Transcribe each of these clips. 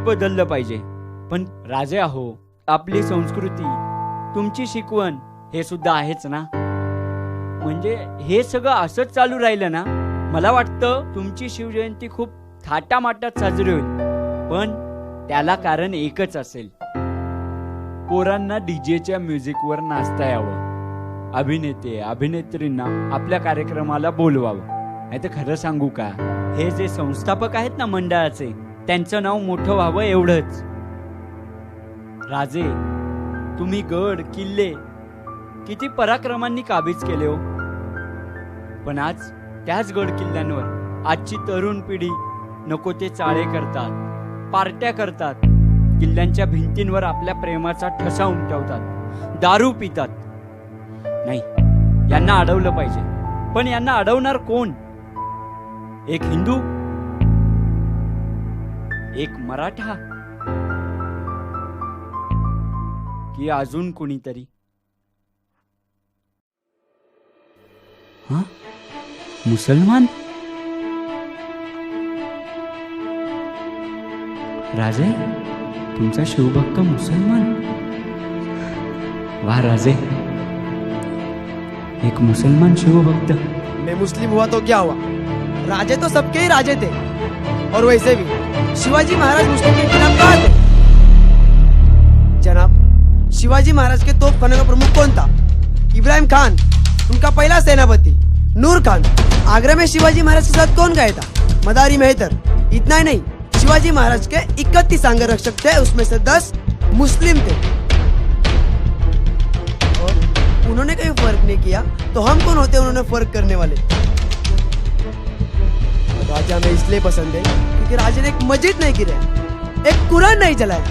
बदललं पाहिजे. पण राजे आहो, आपली संस्कृती, तुमची शिकवण हे सुद्धा आहेच ना. म्हणजे हे सगळं असंच चालू राहिलं ना, मला वाटतं तुमची शिवजयंती खूप थाटामाटात साजरी होईल. पण त्याला कारण एकच असेल, पोरांना डीजेच्या म्युझिकवर नाचता यावं, अभिनेते अभिनेत्रींना आपल्या कार्यक्रमाला बोलवावं. नाही तर खरं सांगू का, हे जे संस्थापक आहेत ना मंडळाचे, त्यांचं नाव मोठं व्हावं एवढंच. राजे, तुम्ही गड किल्ले किती पराक्रमांनी काबीज केले हो. पण आज त्याच गड किल्ल्यांवर आजची तरुण पिढी नको ते चाळे करतात, पार्ट्या करतात, किल्ल्यांच्या भिंतींवर आपल्या प्रेमाचा ठसा उमटवतात, दारू पितात. नाही, यांना अडवलं पाहिजे. पण यांना अडवणार कोण? एक हिंदू, एक मराठा, की अजून कोणीतरी? हा, मुसलमान? राजे, तुमचा शिवभक्त मुसलमान? वाह राजे, एक मुसलमान शिवभक्त. मैं मुस्लिम हुआ तो क्या हुआ, राजे तो सबके ही राजे थे. और वैसे भी शिवाजी महाराज मुस्लिम के खिलाफ कहा थे? जनाब, शिवाजी महाराज के तोपखाने का प्रमुख कौन था? इब्राहिम खान, उनका पहला सेनापति. नूर खान, आगरा में शिवाजी महाराज के साथ कौन गया था? मदारी मेहतर. इतना ही नहीं, शिवाजी महाराज के 31 अंगरक्षक थे, उसमें से 10 मुस्लिम थे. और उन्होंने कोई फर्क नहीं किया, तो हम कौन होते उन्होंने फर्क करने वाले? राजा में इसलिए पसंद है क्योंकि राजा ने एक मस्जिद नहीं गिराया, एक कुरान नहीं जलाया.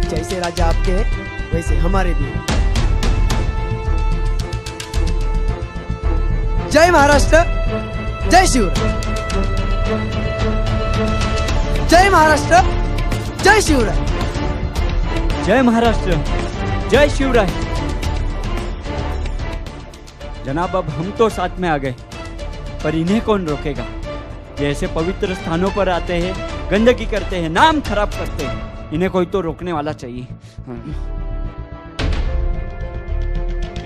जैसे राजा आपके हैं वैसे हमारे भी हैं. जय महाराष्ट्र, जय शिवराय. जय महाराष्ट्र, जय शिवराय. जय महाराष्ट्र, जय शिवराय. जनाब, अब हम तो साथ में आ गए, पर इन्हें कौन रोकेगा? ये ऐसे पवित्र स्थानों पर आते हैं, गंदगी करते हैं, नाम खराब करते हैं. इन्हें कोई तो रोकने वाला चाहिए.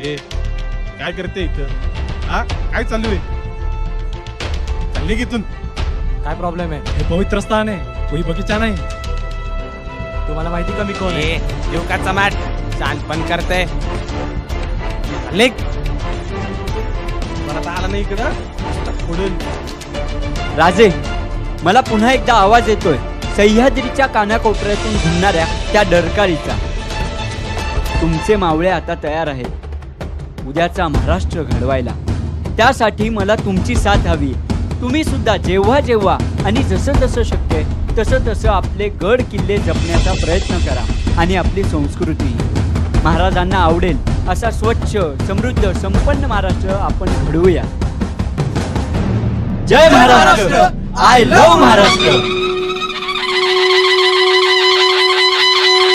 ए, काय करते इथं? हा, काय चालू आहे? चालली की इथून? काय प्रॉब्लेम आहे? हे पवित्र स्थान आहे, कोणी बगीचा नाही. तुम्हाला माहिती का मी कोण आहे? देव का चमाट शानपण करते. निघ. परत आला नाही इकडं पुढून. राजे, मला पुन्हा एकदा आवाज येतोय, सह्याद्रीच्या कानाकोपऱ्यातून घुमणाऱ्या त्या डरकाळीचा. तुमचे मावळे आता तयार आहेत उद्याचा महाराष्ट्र घडवायला. त्यासाठी मला तुमची साथ हवी. तुम्ही सुद्धा जेव्हा जेव्हा आणि जसं जसं शक्य आहे तसं तसं आपले गड किल्ले जपण्याचा प्रयत्न करा. आणि आपली संस्कृती महाराजांना आवडेल असा स्वच्छ, समृद्ध, संपन्न महाराष्ट्र आपण घडवूया. जय महाराष्ट्र. I love Maharashtra.